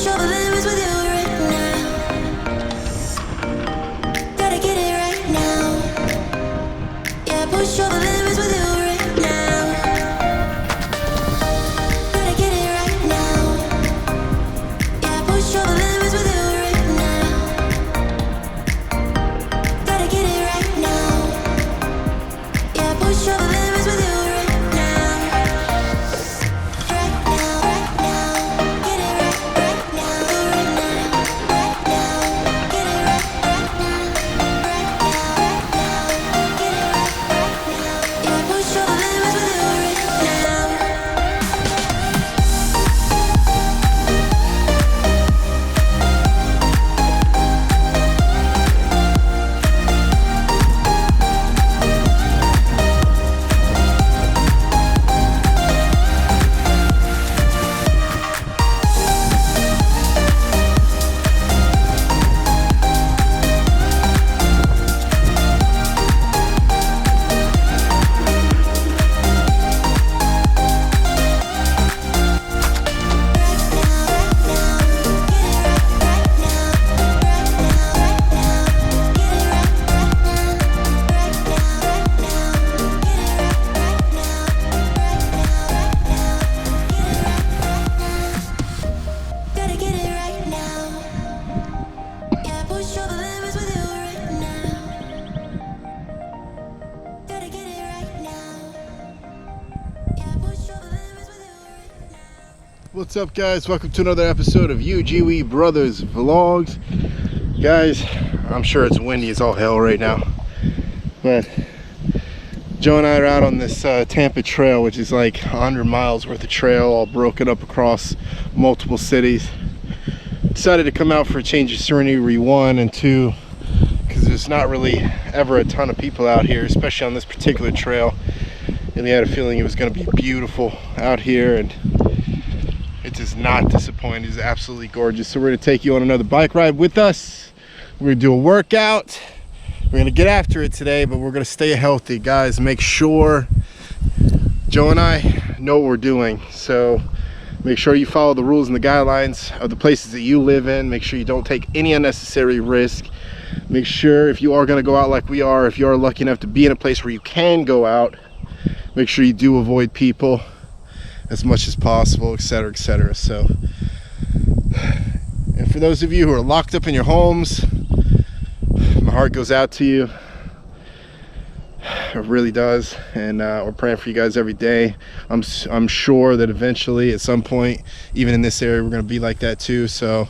push all the limits with you right now. Gotta get it right now. Yeah, push all the limits with you right now. Gotta get it right now. Yeah, push all the limits with you right now. Gotta get it right now. Yeah, push all the limits with you right now. Right now, right now. Get it right, right now, right now. Right now, get it right, right now. Right now, right now. Get it right, right now. Yeah, push all the limits with you right now. Gotta get it right now. Yeah, push all the limits with you right now. Gotta get it right now. Yeah, push all the limits with you right now. What's up, guys? Welcome to another episode of UGUE Brothers Vlogs. Guys, I'm sure it's windy as all hell right now, but Joe and I are out on this Tampa trail, which is like 100 miles worth of trail, all broken up across multiple cities. Decided to come out for a change of scenery, one, and two, because there's not really ever a ton of people out here, especially on this particular trail. And we had a feeling it was going to be beautiful out here, and it does not disappoint. It's absolutely gorgeous. So we're going to take you on another bike ride with us. We're going to do a workout. We're going to get after it today, but we're going to stay healthy. Guys, make sure Joe and I know what we're doing. So make sure you follow the rules and the guidelines of the places that you live in. Make sure you don't take any unnecessary risk. Make sure, if you are going to go out like we are, if you are lucky enough to be in a place where you can go out, make sure you do avoid people as much as possible, etc., etc. So, and for those of you who are locked up in your homes, my heart goes out to you. It really does. And we're praying for you guys every day. I'm sure that eventually, at some point, even in this area, we're going to be like that too. So,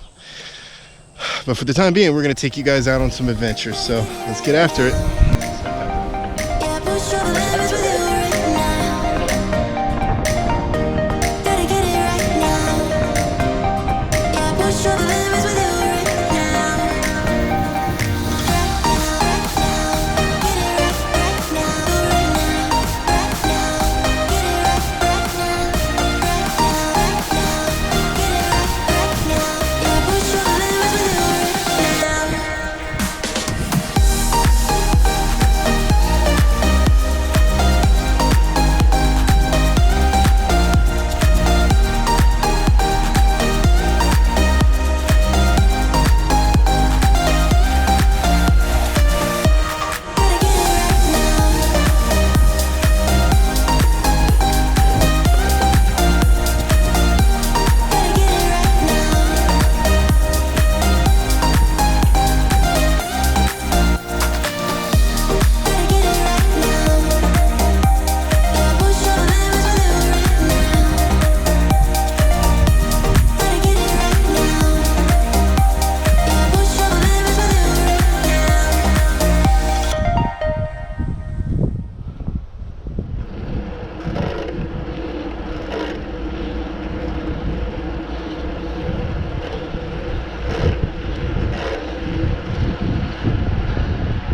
but for the time being, we're going to take you guys out on some adventures. So let's get after it. Yeah, push all the limits with you right now. Gotta get it right now. Yeah, push all the limits with you right now. Right now, get it right, right now, right now. Right now, get it right, right now. Right now, get it right, right now. Yeah, push all the limits with you right now. Gotta get it right now. Gotta get it right now. Yeah, push all the limits with you right now. Gotta get it right now. Yeah, push all the limits with you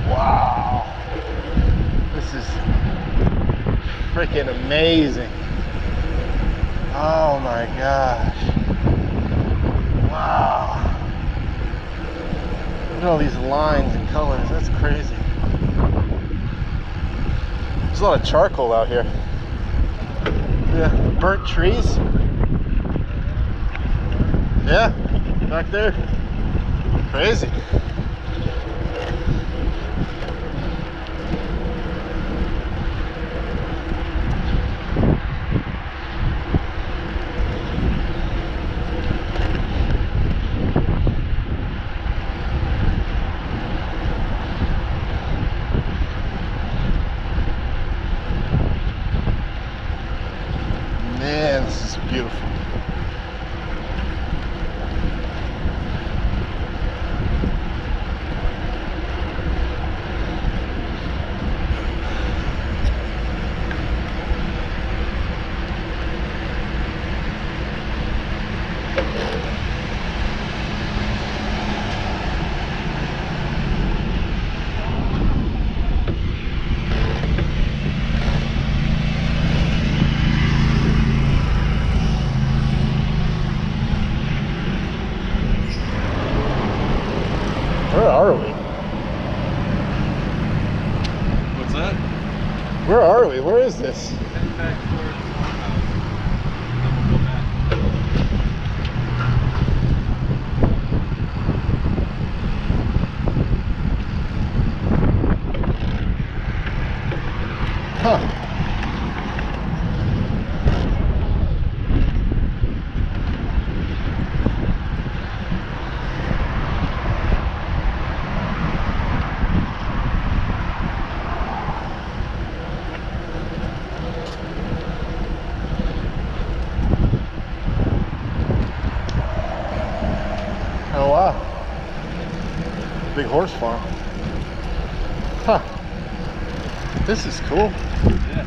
Wow, this is freaking amazing. Oh my gosh. Wow. Look at all these lines and colors. That's crazy. There's a lot of charcoal out here. Yeah, burnt trees. Yeah. back there. Crazy. Man, this is beautiful. Where are we? What's that? Where are we? Where is this? We're heading back towards the farmhouse. Then we'll go back. Huh. Oh wow. Big horse farm. Huh. This is cool. Yeah,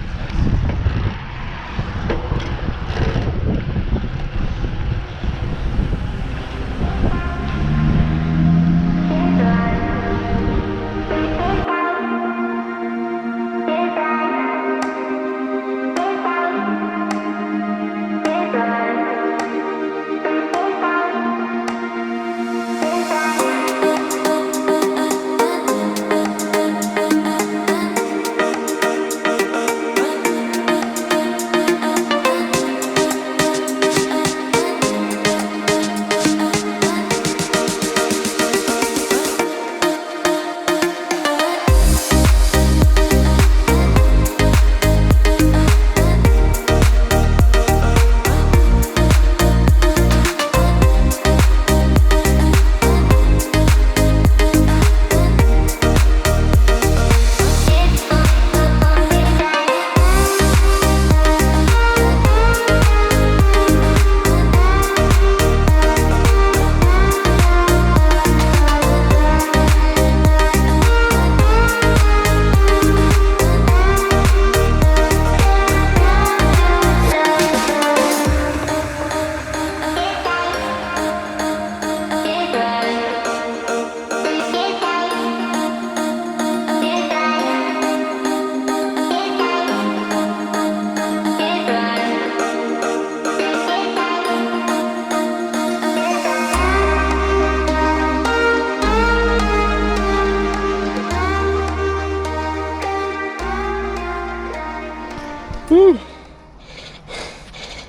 Woo.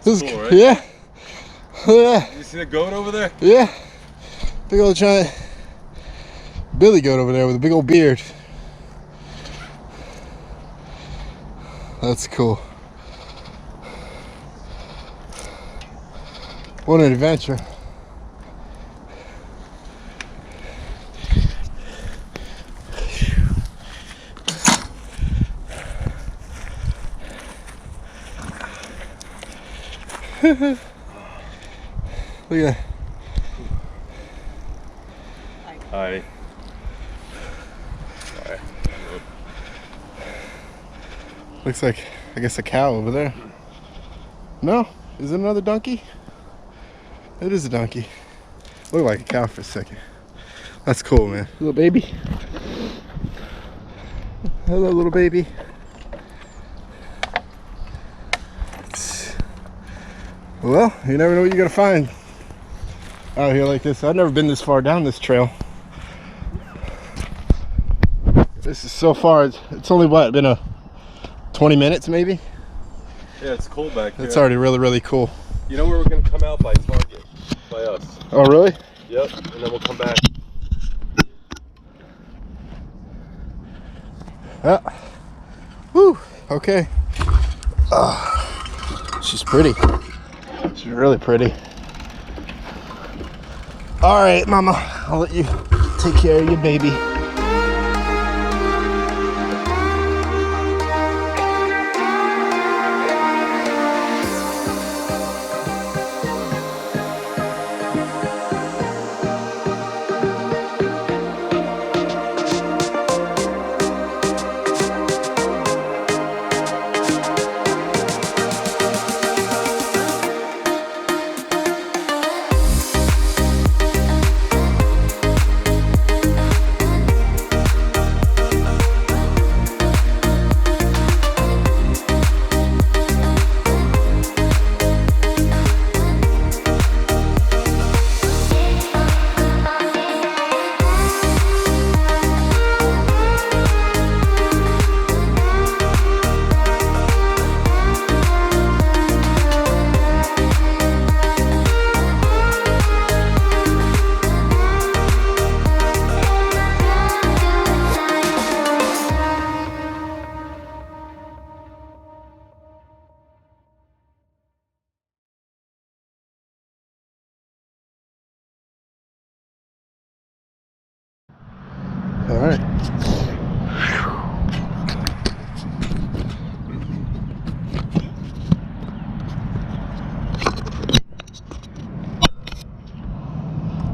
This is cool, right? Yeah. Yeah. You see the goat over there? Yeah. Big old giant billy goat over there with a big old beard. That's cool. What an adventure. Look at that. Hi. Looks like, I guess, a cow over there. No? Is it another donkey? It is a donkey. Looked like a cow for a second. That's cool, man. Little baby. Hello, little baby. Well, you never know what you're gonna find out here like this. I've never been this far down this trail. This is so far, it's only what, been 20 minutes maybe? Yeah, it's cool back here. It's already really, really cool. You know where we're gonna come out by Target? By us. Oh, really? Yep, and then we'll come back. Ah. Woo. Okay. She's pretty. She's really pretty. All right, Mama. I'll let you take care of your baby. All right.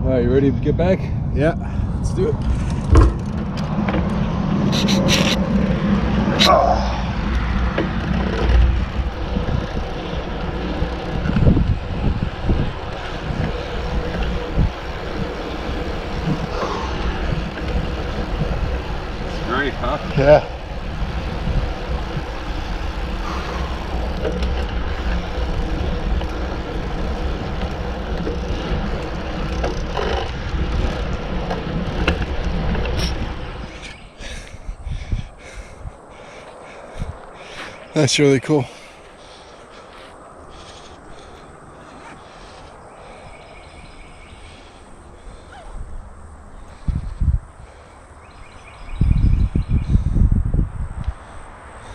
All right, you ready to get back? Yeah. Let's do it. Great, huh? Yeah. That's really cool.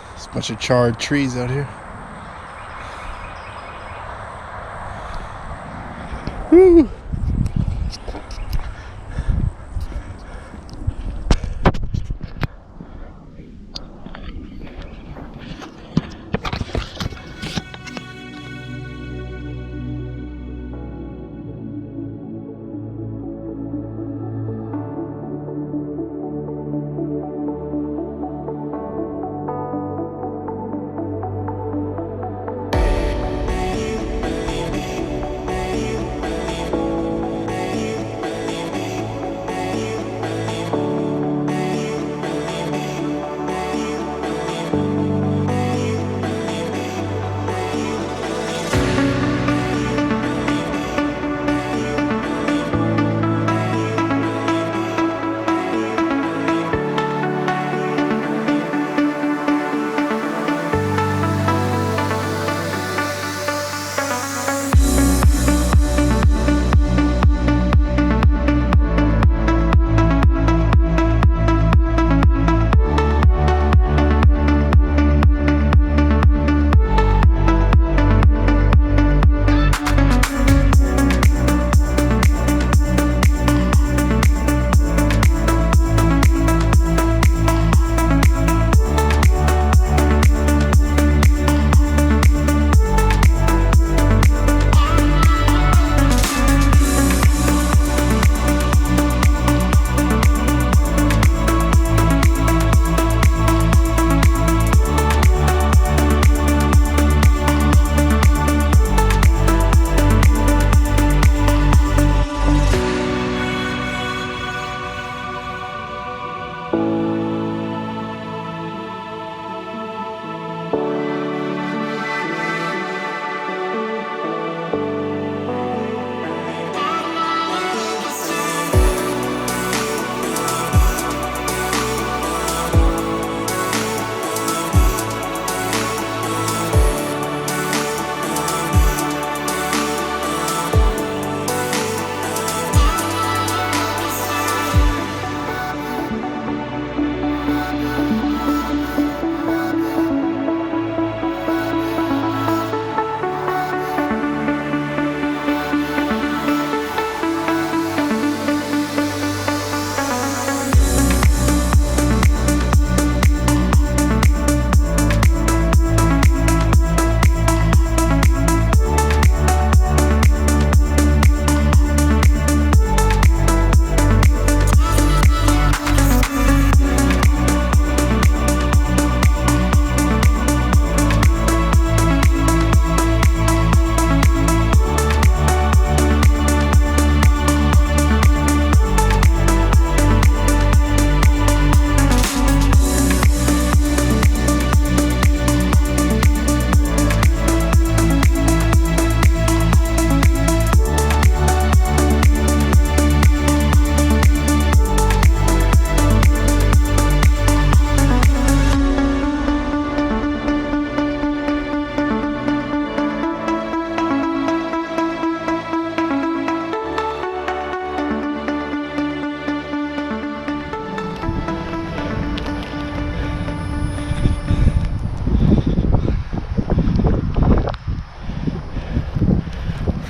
There's a bunch of charred trees out here. Woo!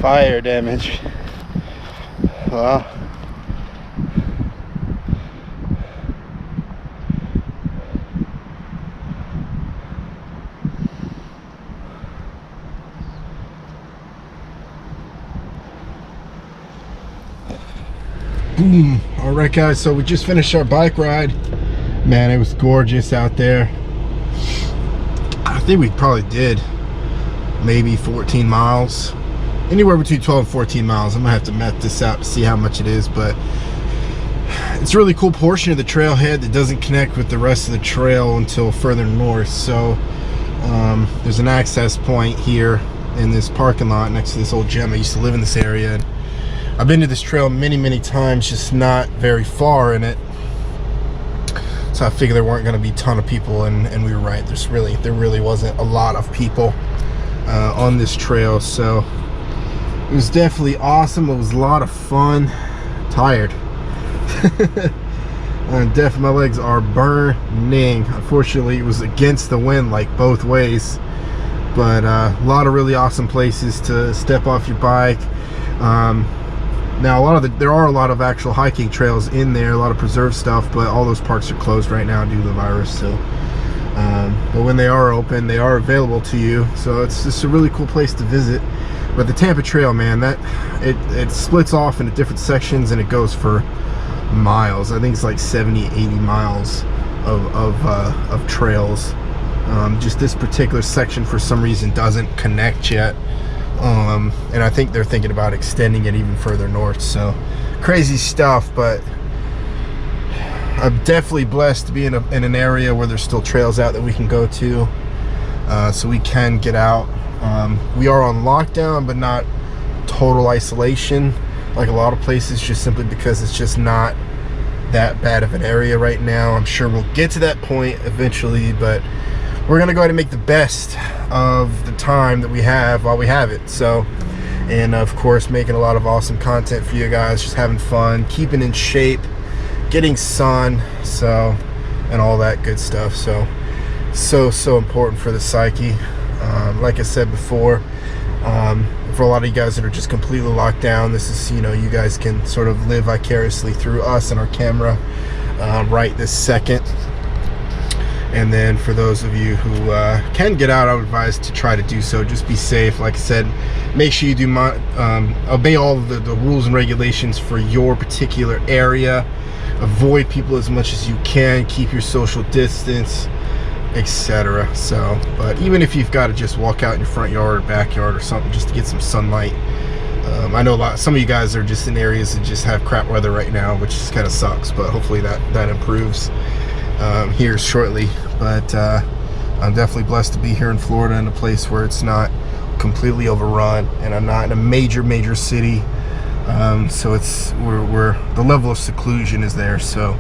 fire damage. Wow. Boom. All right, guys, so we just finished our bike ride. Man, it was gorgeous out there. I think we probably did maybe 14 miles, anywhere between 12 and 14 miles. I'm gonna have to map this out to see how much it is, but it's a really cool portion of the trailhead that doesn't connect with the rest of the trail until further north. So there's an access point here in this parking lot next to this old gym. I used to live in this area, and I've been to this trail many times, just not very far in it. So I figured there weren't going to be a ton of people, and we were right. There really wasn't a lot of people on this trail. So it was definitely awesome. It was a lot of fun. Tired. My legs are burning. Unfortunately, it was against the wind, like both ways. But a lot of really awesome places to step off your bike. Now there are a lot of actual hiking trails in there, a lot of preserved stuff, but all those parks are closed right now due to the virus. So but when they are open, they are available to you, so it's just a really cool place to visit. But the Tampa Trail, man, that it splits off into different sections, and it goes for miles. I think it's like 70-80 miles of trails. Just this particular section for some reason doesn't connect yet. And I think they're thinking about extending it even further north. So crazy stuff, but I'm definitely blessed to be in an area where there's still trails out that we can go to, so we can get out. We are on lockdown, but not total isolation like a lot of places, just simply because it's just not that bad of an area right now. I'm sure we'll get to that point eventually, but we're gonna go ahead and make the best of the time that we have while we have it. So, and of course, making a lot of awesome content for you guys, just having fun, keeping in shape, getting sun, so, and all that good stuff. So important for the psyche. Like I said before, for a lot of you guys that are just completely locked down, this is, you guys can sort of live vicariously through us and our camera right this second. And then for those of you who can get out, I would advise to try to do so. Just be safe. Like I said, make sure you do obey all of the rules and regulations for your particular area. Avoid people as much as you can. Keep your social distance, etc. So, but even if you've got to just walk out in your front yard or backyard or something just to get some sunlight. I know some of you guys are just in areas that just have crap weather right now, which just kind of sucks, but hopefully that improves here shortly. But I'm definitely blessed to be here in Florida, in a place where it's not completely overrun, and I'm not in a major city. So we're the level of seclusion is there. So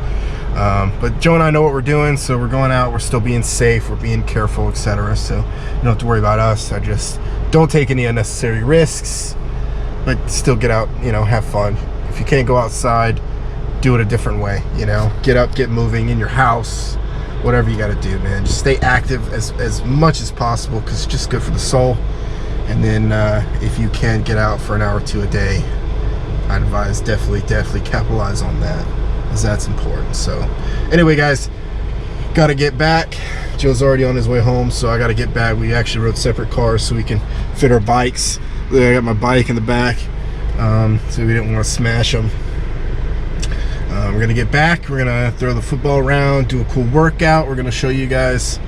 but Joe and I know what we're doing, so we're going out, we're still being safe, we're being careful, etc. So you don't have to worry about us. I just don't take any unnecessary risks, but still get out, have fun. If you can't go outside, do it a different way. Get up, get moving in your house, whatever you got to do, man. Just stay active as much as possible, because it's just good for the soul. And then if you can get out for an hour or two a day, I'd advise definitely capitalize on that, because that's important. So anyway, guys, gotta get back. Joe's already on his way home, so I gotta get back. We actually rode separate cars so we can fit our bikes. I got my bike in the back, so we didn't want to smash them. We're gonna get back, we're gonna throw the football around, do a cool workout. We're gonna show you guys,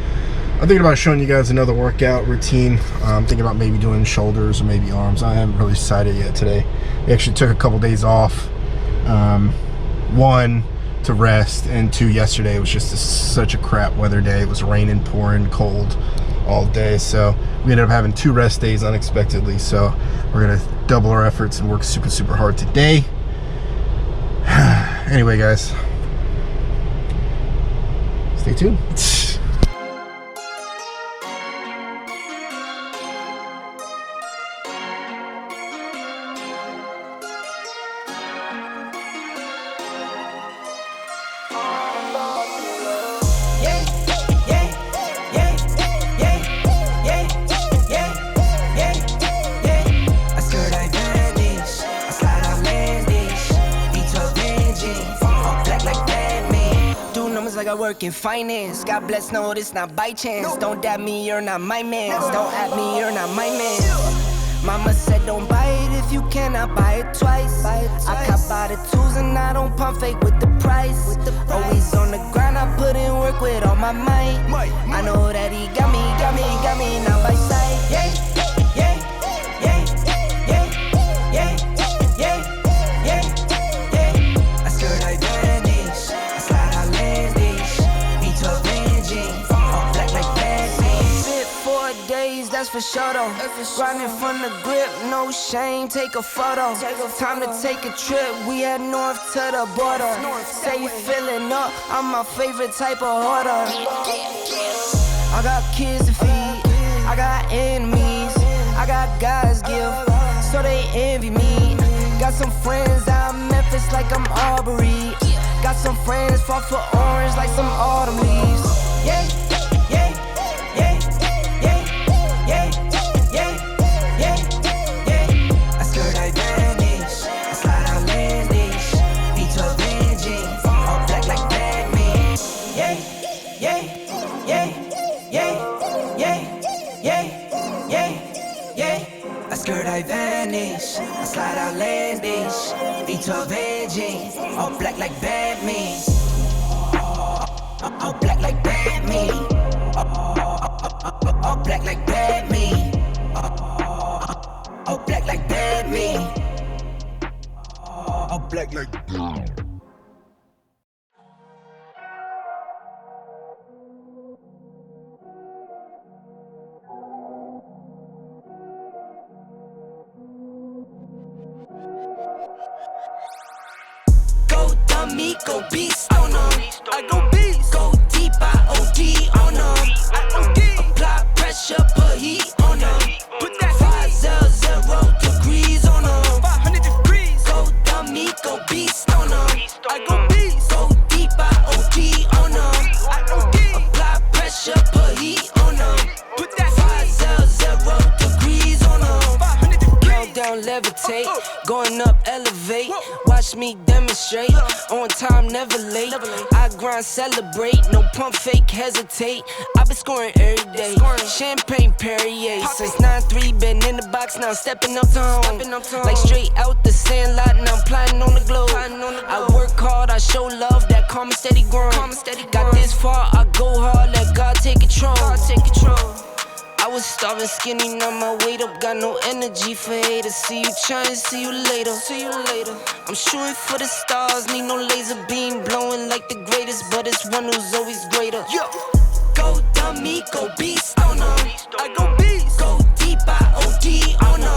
I'm thinking about showing you guys another workout routine. I'm thinking about maybe doing shoulders or maybe arms. I haven't really decided yet today. We actually took a couple days off. One, to rest, and two, yesterday was just such a crap weather day. It was raining, pouring, cold all day, so we ended up having 2 rest days unexpectedly. So we're gonna double our efforts and work super hard today. Anyway, guys, stay tuned. I swear I I work in finance. God bless, no, this not by chance. Don't dab me, you're not my man. Don't at me, you're not my man. Mama said don't buy it if you cannot buy it twice. I cop by the tools and I don't pump fake with the price. Always on the grind, I put in work with all my might. I know that he got me, not by sight. Yeah, yeah, yeah, yeah, yeah, yeah, yeah, yeah. I skirt like vanish, I slide out landish. V12 engine, all black like Batman. Fit 4 days, that's for sure though. Grinding from the grip, no shame, take a photo. Time to take a trip, we head north to the border. Say you feeling up, I'm my favorite type of hoarder. I got kids to feed, I got enemies, I got guys give, so they envy me. Got some friends out in Memphis like I'm Aubrey. Got some friends fought for orange like some autumn leaves. Yeah, yeah, yeah, yeah, yeah, yeah, yeah, yeah. I skirt like vanish, I slide out landish. V12 engine, all black like Batman. Yeah, yeah, yeah, yeah, yeah, yeah, yeah, yeah. I skirt I vanish, I slide out landish. V12 engine, all black like Batman. All black like Batman. All black like Batman. All black like Batman. All black like Batman. Go dummy, go beast on them. I go beast. Go deep, I OD on them. I OD. Apply pressure, put heat on them. Put that 500 degrees on them. 500 degrees. Go dummy, go beast on them. I go beast. Go deep, I OD on them. I OD. Apply pressure, put heat on them. Put that 500 degrees on them. 500 degrees. Countdown, levitate. Going up, elevate. Watch me demonstrate. On time, never late. I grind, celebrate. No pump fake, hesitate. I've been scoring every day. Champagne Perrier. Since 9-3, been in the box, now I'm stepping up to home. Like straight out the sand lot, now I'm plotting on the globe. I work hard, I show love, that calm and steady grind. Got this far, I go hard, let God take control. I was starving, skinny, now my weight up. Got no energy for haters. See you trying, see you later. I'm shooting for the stars, need no laser beam. Blowing like the greatest, but it's one who's always greater. Go dummy, go beast on them. I go beast. Go deep, I OD on them.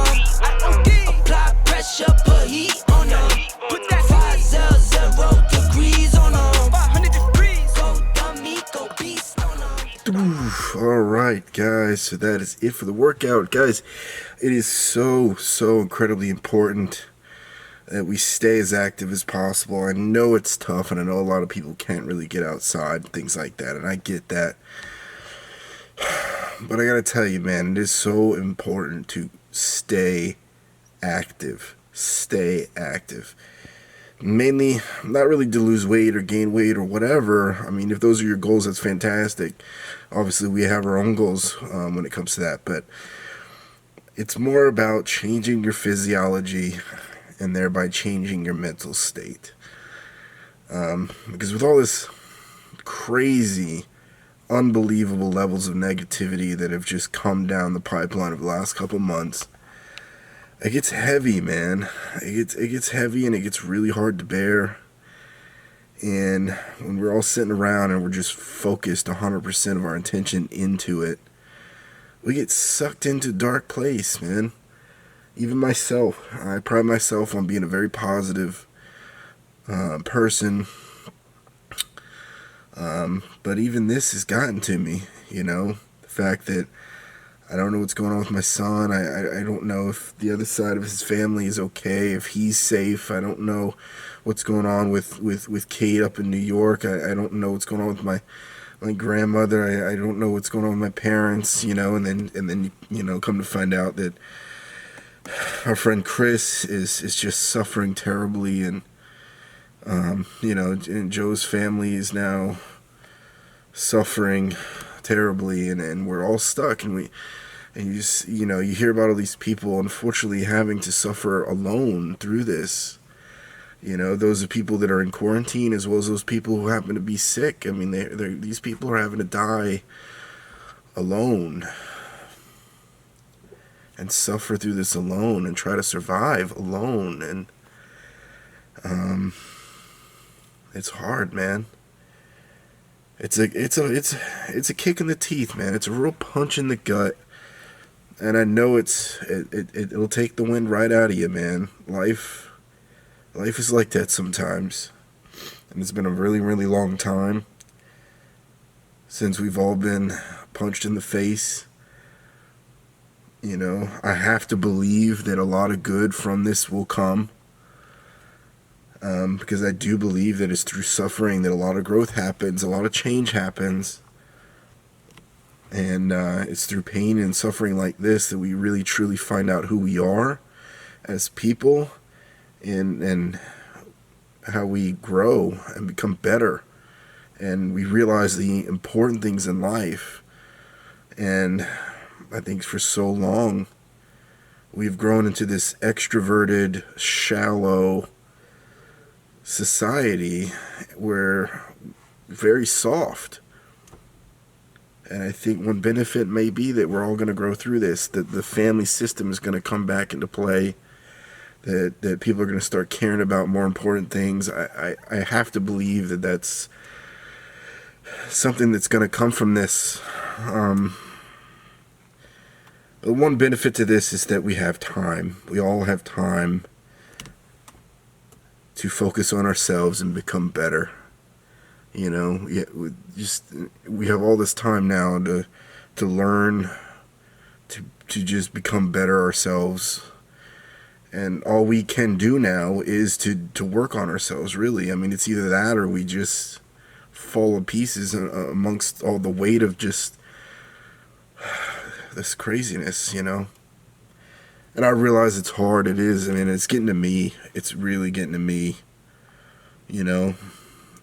I OD. Apply pressure, put heat on them. Put that 500 degrees on them. 500 degrees. Go dummy, go beast on them. All right, guys, so that is it for the workout. Guys, it is so incredibly important that we stay as active as possible. I know it's tough, and I know a lot of people can't really get outside, things like that, and I get that. But I gotta tell you, man, it is so important to stay active. Mainly, not really to lose weight or gain weight or whatever. I mean, if those are your goals, that's fantastic. Obviously, we have our own goals when it comes to that. But it's more about changing your physiology and thereby changing your mental state. Because with all this crazy, unbelievable levels of negativity that have just come down the pipeline of the last couple months, it gets heavy, man. It gets heavy, and it gets really hard to bear. And when we're all sitting around and we're just focused 100% of our attention into it, we get sucked into a dark place, man. Even myself, I pride myself on being a very positive person. But even this has gotten to me, you know, the fact that I don't know what's going on with my son. I don't know if the other side of his family is okay, if he's safe. I don't know what's going on with Kate up in New York. I don't know what's going on with my grandmother. I don't know what's going on with my parents, you know, and then you know, come to find out that our friend Chris is just suffering terribly, and you know, and Joe's family is now suffering terribly, and we're all stuck, and you just, you know, you hear about all these people unfortunately having to suffer alone through this. You know, those are people that are in quarantine, as well as those people who happen to be sick. I mean, these people are having to die alone and suffer through this alone and try to survive alone. And it's hard, man. It's a kick in the teeth, man. It's a real punch in the gut. And I know it'll take the wind right out of you, man. Life is like that sometimes. And it's been a really, really long time since we've all been punched in the face. You know, I have to believe that a lot of good from this will come. Because I do believe that it's through suffering that a lot of growth happens, a lot of change happens. And it's through pain and suffering like this that we really truly find out who we are as people, and how we grow and become better, and we realize the important things in life. And I think for so long we've grown into this extroverted, shallow society where very soft. And I think one benefit may be that we're all going to grow through this, that the family system is going to come back into play, that people are going to start caring about more important things. I have to believe that that's something that's going to come from this. The one benefit to this is that we have time. We all have time to focus on ourselves and become better. You know, we have all this time now to learn, to just become better ourselves. And all we can do now is to work on ourselves, really. I mean, it's either that or we just fall to pieces amongst all the weight of just this craziness, you know. And I realize it's hard. It is. I mean, it's getting to me. It's really getting to me, you know.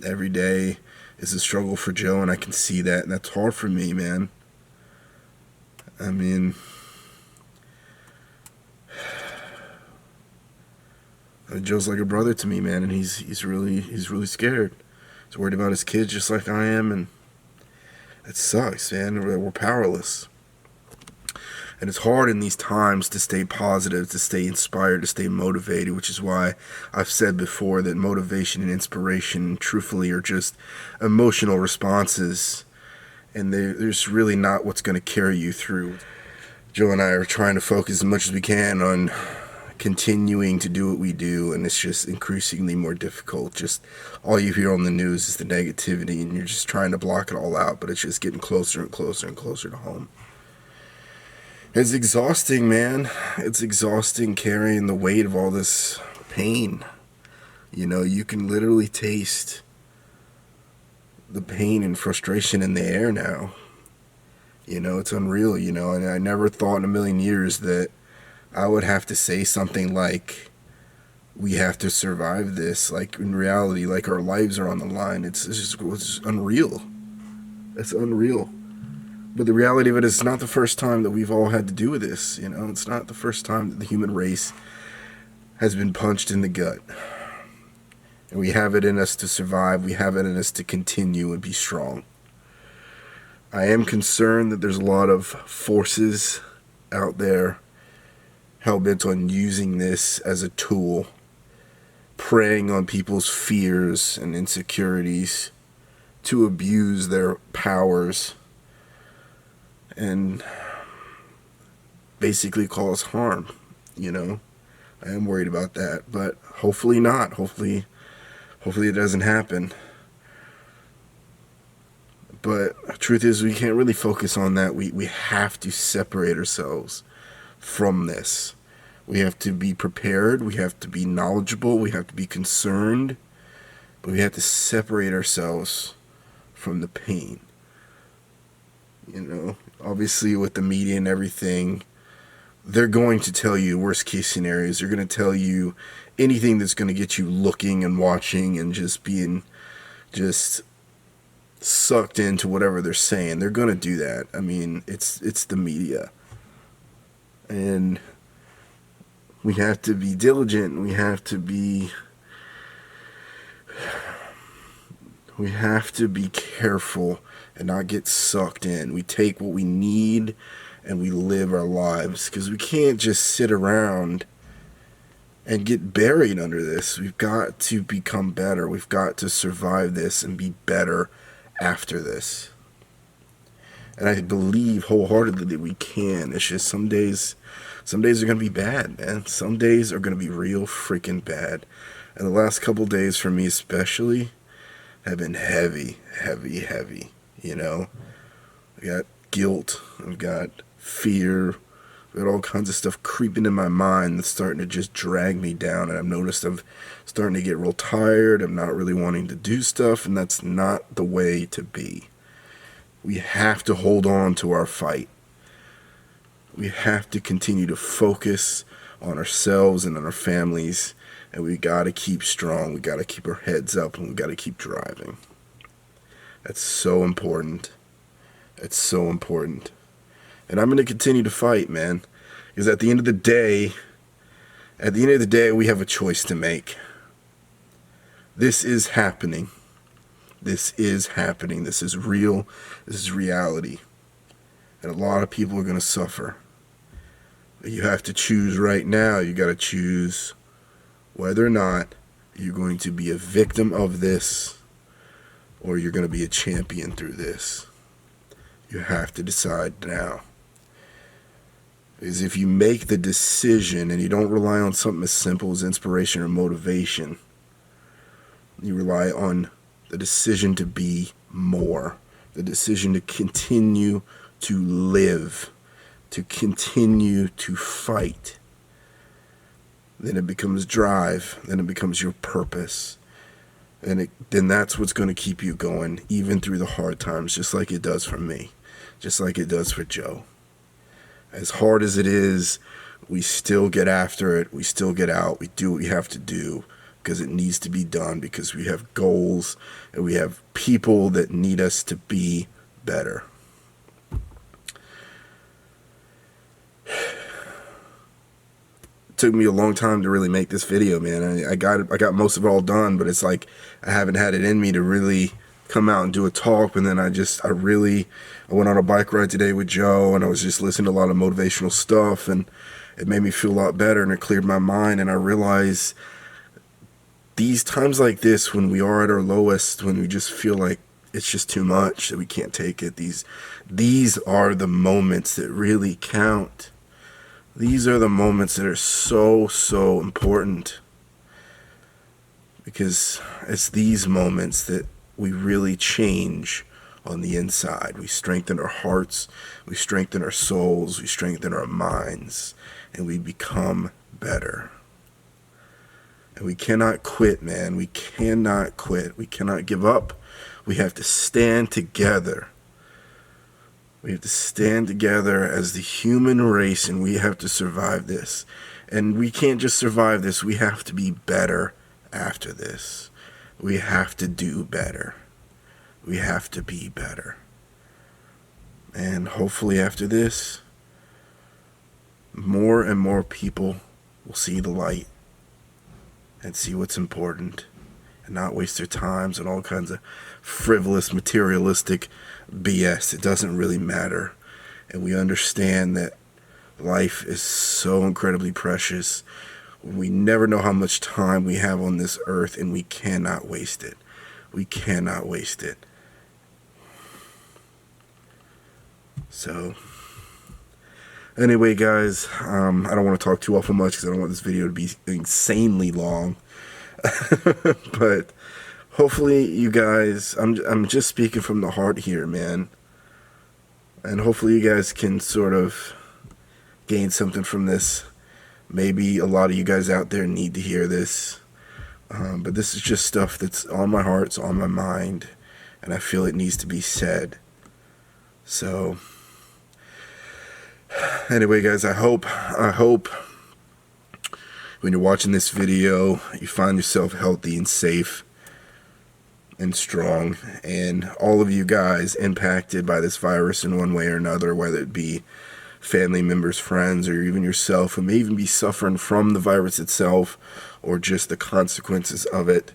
Every day is a struggle for Joe, and I can see that, and that's hard for me, man. I mean, Joe's like a brother to me, man, and he's really scared. He's worried about his kids just like I am, and it sucks, man. We're powerless. And it's hard in these times to stay positive, to stay inspired, to stay motivated, which is why I've said before that motivation and inspiration, truthfully, are just emotional responses. And there's really not what's going to carry you through. Joe and I are trying to focus as much as we can on continuing to do what we do, and it's just increasingly more difficult. Just all you hear on the news is the negativity, and you're just trying to block it all out, but it's just getting closer and closer and closer to home. It's exhausting, man. It's exhausting carrying the weight of all this pain. You know, you can literally taste the pain and frustration in the air now. You know, it's unreal, you know, and I never thought in a million years that I would have to say something like, we have to survive this. Like, in reality, like, our lives are on the line. It's unreal. It's unreal. But the reality of it is, it's not the first time that we've all had to do with this, you know. It's not the first time that the human race has been punched in the gut. And we have it in us to survive. We have it in us to continue and be strong. I am concerned that there's a lot of forces out there hell-bent on using this as a tool, preying on people's fears and insecurities to abuse their powers and basically cause harm, you know. I am worried about that, but hopefully not. Hopefully it doesn't happen. But the truth is, we can't really focus on that. We have to separate ourselves from this. We have to be prepared. We have to be knowledgeable. We have to be concerned. But we have to separate ourselves from the pain. You know, obviously with the media and everything, they're going to tell you worst case scenarios. They're going to tell you anything that's going to get you looking and watching and just being just sucked into whatever they're saying. They're gonna do that. I mean, it's the media, and we have to be diligent. We have to be careful and not get sucked in. We take what we need and we live our lives, because we can't just sit around and get buried under this. We've got to become better. We've got to survive this and be better after this. And I believe wholeheartedly that we can. It's just some days are going to be bad, man. Some days are going to be real freaking bad. And the last couple days for me especially have been heavy, you know. I got guilt, I've got fear, I've got all kinds of stuff creeping in my mind that's starting to just drag me down. And I've noticed I'm starting to get real tired. I'm not really wanting to do stuff, and that's not the way to be. We have to hold on to our fight. We have to continue to focus on ourselves and on our families, and we got to keep strong. We got to keep our heads up, and we got to keep driving. That's so important. It's so important. And I'm going to continue to fight, man, because at the end of the day, we have a choice to make. This is happening. This is happening. This is real. This is reality. And a lot of people are going to suffer. But you have to choose right now. You got to choose whether or not you're going to be a victim of this or you're going to be a champion through this. You have to decide now. Because if you make the decision and you don't rely on something as simple as inspiration or motivation, you rely on the decision to be more, the decision to continue to live, to continue to fight. Then it becomes drive, then it becomes your purpose. And then that's what's going to keep you going, even through the hard times, just like it does for me, just like it does for Joe. As hard as it is, we still get after it, we still get out, we do what we have to do, because it needs to be done, because we have goals, and we have people that need us to be better. It took me a long time to really make this video, man. I got most of it all done, but it's like I haven't had it in me to really come out and do a talk. And then I went on a bike ride today with Joe, and I was just listening to a lot of motivational stuff, and it made me feel a lot better, and it cleared my mind. And I realized these times like this, when we are at our lowest, when we just feel like it's just too much, that we can't take it, these are the moments that really count. These are the moments that are so, so important, because it's these moments that we really change on the inside. We strengthen our hearts, we strengthen our souls, we strengthen our minds, and we become better. And we cannot quit, man. We cannot quit. We cannot give up. We have to stand together. We have to stand together as the human race, and we have to survive this. And we can't just survive this. We have to be better after this. We have to do better. We have to be better. And hopefully after this, more and more people will see the light and see what's important, and not waste their times on all kinds of frivolous, materialistic BS. It doesn't really matter. And we understand that life is so incredibly precious. We never know how much time we have on this earth, and we cannot waste it. We cannot waste it. So, anyway, guys, I don't want to talk too awful much because I don't want this video to be insanely long. But hopefully you guys, I'm just speaking from the heart here, man. And hopefully you guys can sort of gain something from this. Maybe a lot of you guys out there need to hear this. But this is just stuff that's on my heart, it's on my mind, and I feel it needs to be said. So, anyway, guys, I hope when you're watching this video, you find yourself healthy and safe. and strong, and all of you guys impacted by this virus in one way or another, whether it be family members, friends, or even yourself, who may even be suffering from the virus itself or just the consequences of it.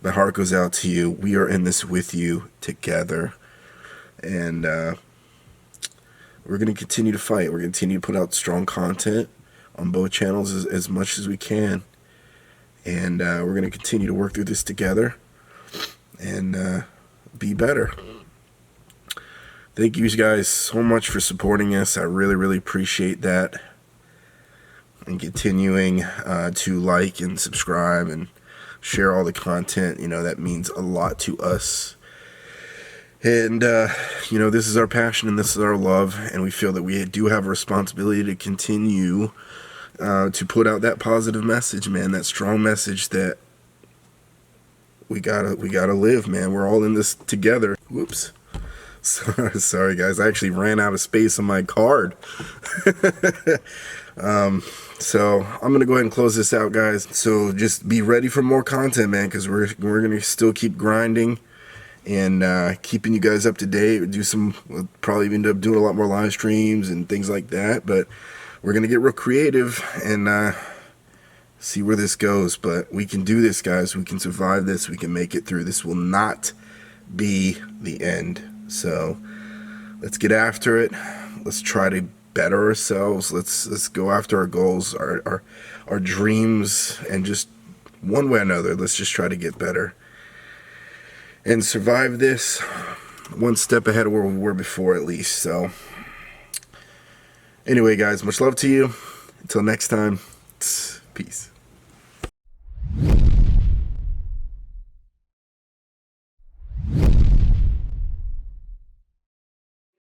My heart goes out to you. We are in this with you together, and we're going to continue to fight. We're going to continue to put out strong content on both channels as much as we can, and we're going to continue to work through this together and be better. Thank you guys so much for supporting us. I really, really appreciate that. And continuing to like and subscribe and share all the content. You know, that means a lot to us. And, you know, this is our passion and this is our love. And we feel that we do have a responsibility to continue to put out that positive message, man. That strong message that we gotta live, man. We're all in this together. Whoops. Sorry guys, I actually ran out of space on my card. So I'm gonna go ahead and close this out, guys. So just be ready for more content, man, because we're gonna still keep grinding and keeping you guys up to date. We'll probably end up doing a lot more live streams and things like that, but we're gonna get real creative and see where this goes. But we can do this, guys. We can survive this. We can make it through. This will not be the end. So let's get after it. Let's try to better ourselves. Let's go after our goals, our dreams, and just one way or another, let's just try to get better and survive this one step ahead of where we were before, at least. So anyway, guys, much love to you. Until next time, peace.